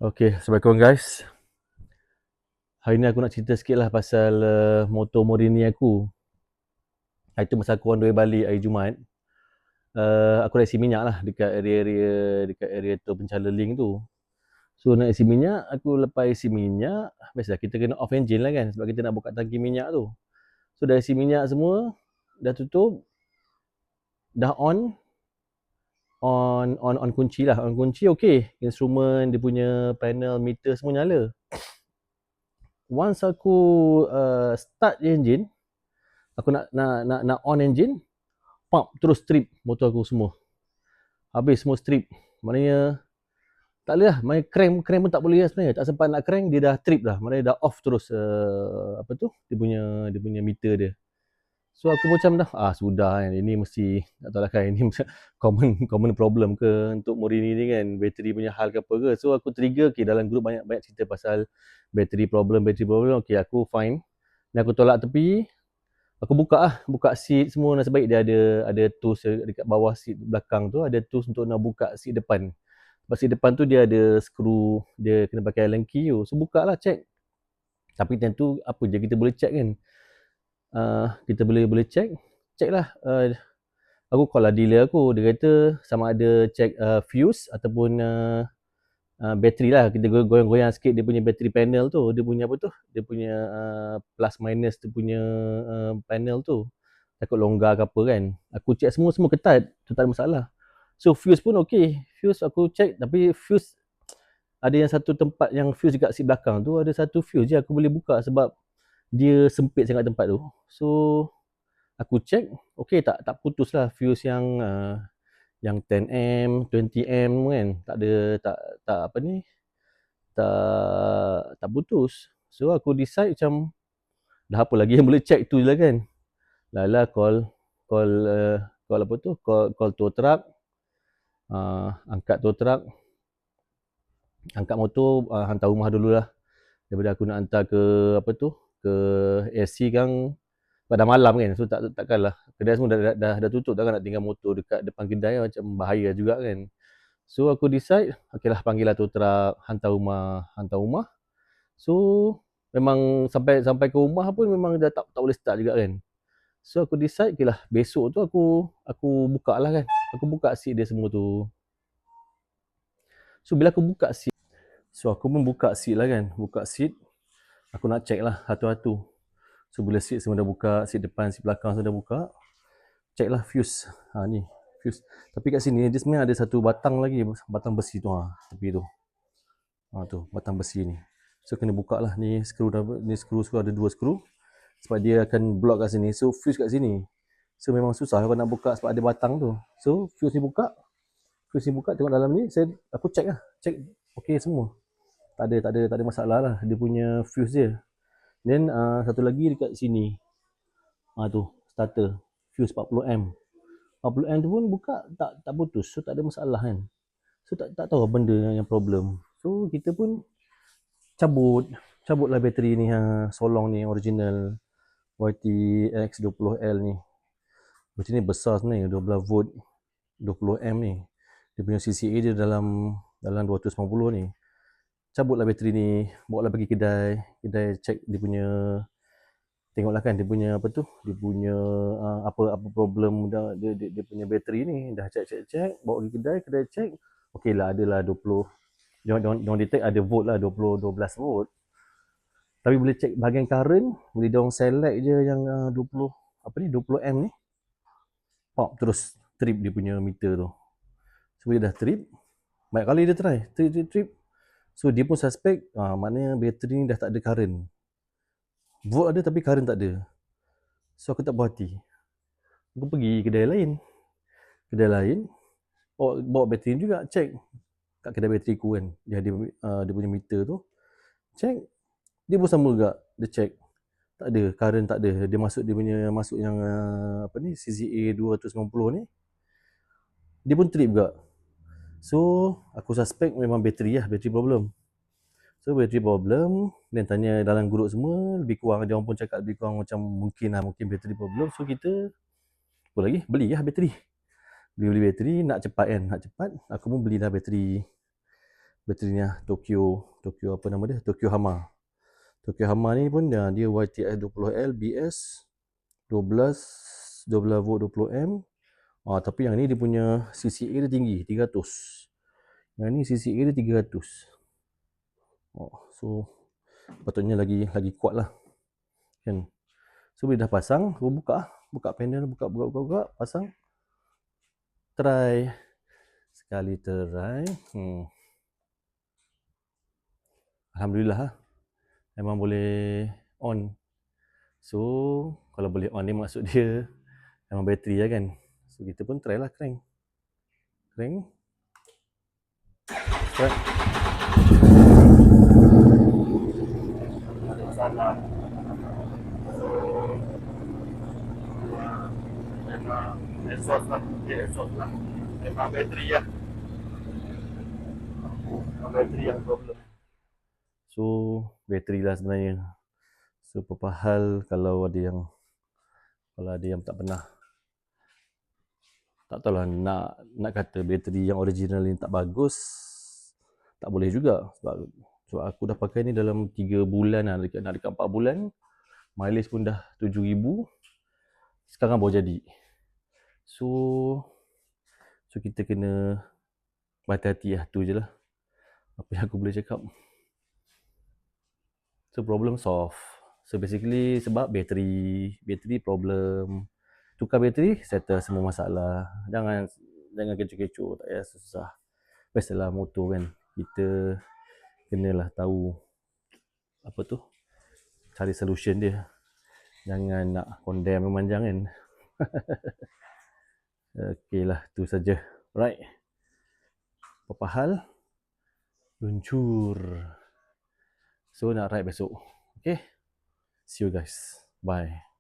Okay, Assalamualaikum guys. Hari ni aku nak cerita sikit lah pasal motor Morini aku. Itu masa aku on the way balik hari Jumaat. Aku nak isi minyak lah dekat area tu Penchala Link tu. So nak isi minyak, aku lepas isi minyak, biasalah kita kena off engine lah kan sebab kita nak buka tangki minyak tu. So dah isi minyak semua, dah tutup, dah on kunci lah. On kunci okey. Instrumen, dia punya panel, meter semua nyala. Once aku start engine, aku nak on engine, pump terus strip motor aku semua. Habis semua strip. Maknanya tak boleh lah. Maknanya crank pun tak boleh lah sebenarnya. Tak sempat nak crank, dia dah trip dah. Maknanya dah off terus apa tu? Dia punya meter dia. So aku macam dah sudah kan. Ini mesti tak tahu lah kan, ini common problem ke untuk Morini ni kan. Bateri punya hal ke apa ke. So aku trigger, dalam group banyak cerita pasal bateri problem. Okay, aku fine. Dan aku tolak tepi. Aku buka seat semua, nasib baik dia ada tools dekat bawah seat belakang tu, ada tools untuk nak buka seat depan. Sebab seat depan tu dia ada skru, dia kena pakai Allen key tu. So buka lah, check. Tapi time tu apa je kita boleh check kan. Kita boleh check lah. Aku call lah dealer aku, dia kata sama ada check fuse ataupun bateri lah. Kita goyang-goyang sikit dia punya bateri panel tu, dia punya apa tu, dia punya plus minus dia punya panel tu, takut longgar ke apa kan. Aku check semua ketat, tu tak ada masalah. So fuse pun okey, fuse aku check, tapi fuse ada yang satu tempat yang fuse dekat seat belakang tu, ada satu fuse je aku boleh buka sebab dia sempit sangat tempat tu. So aku check, okey, tak putus lah fuse yang 10M, 20M kan. Tak ada, tak apa ni, tak putus. So aku decide macam dah apa lagi yang boleh check tu je lah kan. Lala call apa tu, call tow truck, angkat tow truck, angkat motor, hantar rumah dululah, daripada aku nak hantar ke apa tu, ke SC kan pada malam kan. So takkanlah, kedai semua dah tutup, takkan nak tinggal motor dekat depan kedai, macam bahaya juga kan. So aku decide, okeylah, panggil lah tow truck, hantar rumah. So memang sampai ke rumah pun memang dah tak boleh start juga kan. So aku decide, okeylah, besok tu aku buka lah kan. Aku buka seat dia semua tu. So bila aku buka seat, so aku pun buka seat lah kan. Buka seat, aku nak check lah satu-satu. So bila seat semua dah buka, seat depan, seat belakang semua dah buka, check lah fuse. Ni fuse. Tapi kat sini dia sebenarnya ada satu batang lagi, batang besi tu, tepi tu. Tu batang besi ni. So kena buka lah ni skru ada 2 skru. Sebab dia akan block kat sini. So fuse kat sini. So memang susah kalau nak buka sebab ada batang tu. So fuse ni buka, tengok dalam ni, aku check lah. Check okey semua. Tak ada masalah lah dia punya fuse dia. Then satu lagi dekat sini. Tu starter fuse 40M. 40M tu pun buka tak putus. So tak ada masalah kan. So tak tahu apa benda yang problem. So kita pun cabutlah bateri ni, Solong ni original YT X20L ni. Bateri ni besar sebenarnya, 12 volt 20M ni. Dia punya CCA dia dalam 250 ni. Cabutlah bateri ni, bawa lah pergi kedai check dia punya, tengoklah kan dia punya apa tu, dia punya apa problem dia punya bateri ni. Dah check, bawa pergi kedai check, okeylah, adalah 20, diorang detect ada volt lah, 12 volt. Tapi boleh check bahagian current, boleh diorang select je yang 20M ni, pop terus trip dia punya meter tu. So dia dah trip, banyak kali dia try trip. So dia pun suspect, maknanya bateri ni dah tak ada current. Volt ada tapi current tak ada. So aku tak puas hati, aku pergi kedai lain, bawa bateri juga, check kat kedai bateri ku kan. Dia ada dia punya meter tu, check, dia pun sama juga. Dia check tak ada current, tak ada. Dia masuk yang apa ni, CCA 250 ni, dia pun trip juga. So aku suspect memang bateri problem. So bateri problem, dan tanya dalam group semua, lebih kurang dia orang pun cakap lebih kurang macam mungkin bateri problem. So kita apa lagi, belilah bateri. Beli bateri, nak cepat, aku pun belilah bateri baterinya Tokyo apa nama dia, Tokyo Hama ni pun dia YTS 20L BS 12 volt 20 tapi yang ni dia punya CCA dia tinggi 300, yang ni CCA dia 300. So patutnya lagi kuat lah kan. So bila dah pasang, aku buka panel, buka, pasang, try sekali, Alhamdulillah lah, memang boleh on. So kalau boleh on ni maksud dia memang bateri lah kan. So kita pun try lah crank. Start. Exhaust lah. Memang bateri lah. Bateri yang problem. So bateri lah sebenarnya. So beberapa hal kalau ada yang tak pernah, tak tahulah nak kata bateri yang original ni tak bagus, tak boleh juga. Sebab aku dah pakai ni dalam 3 bulan lah, nak dekat 4 bulan. Mileage pun dah 7,000. Sekarang baru jadi. So kita kena berhati-hati lah, tu je lah apa yang aku boleh cakap. So problem solve. So basically sebab bateri problem, tukar bateri settle semua masalah. Jangan kecoh-kecoh, tak payah susah. Biasalah motor kan, kita kenalah tahu apa tu, cari solution dia. Jangan nak condemn memanjang kan. Okey lah, tu saja. Right. Apa hal? Luncur. So nak ride besok. Okay. See you guys. Bye.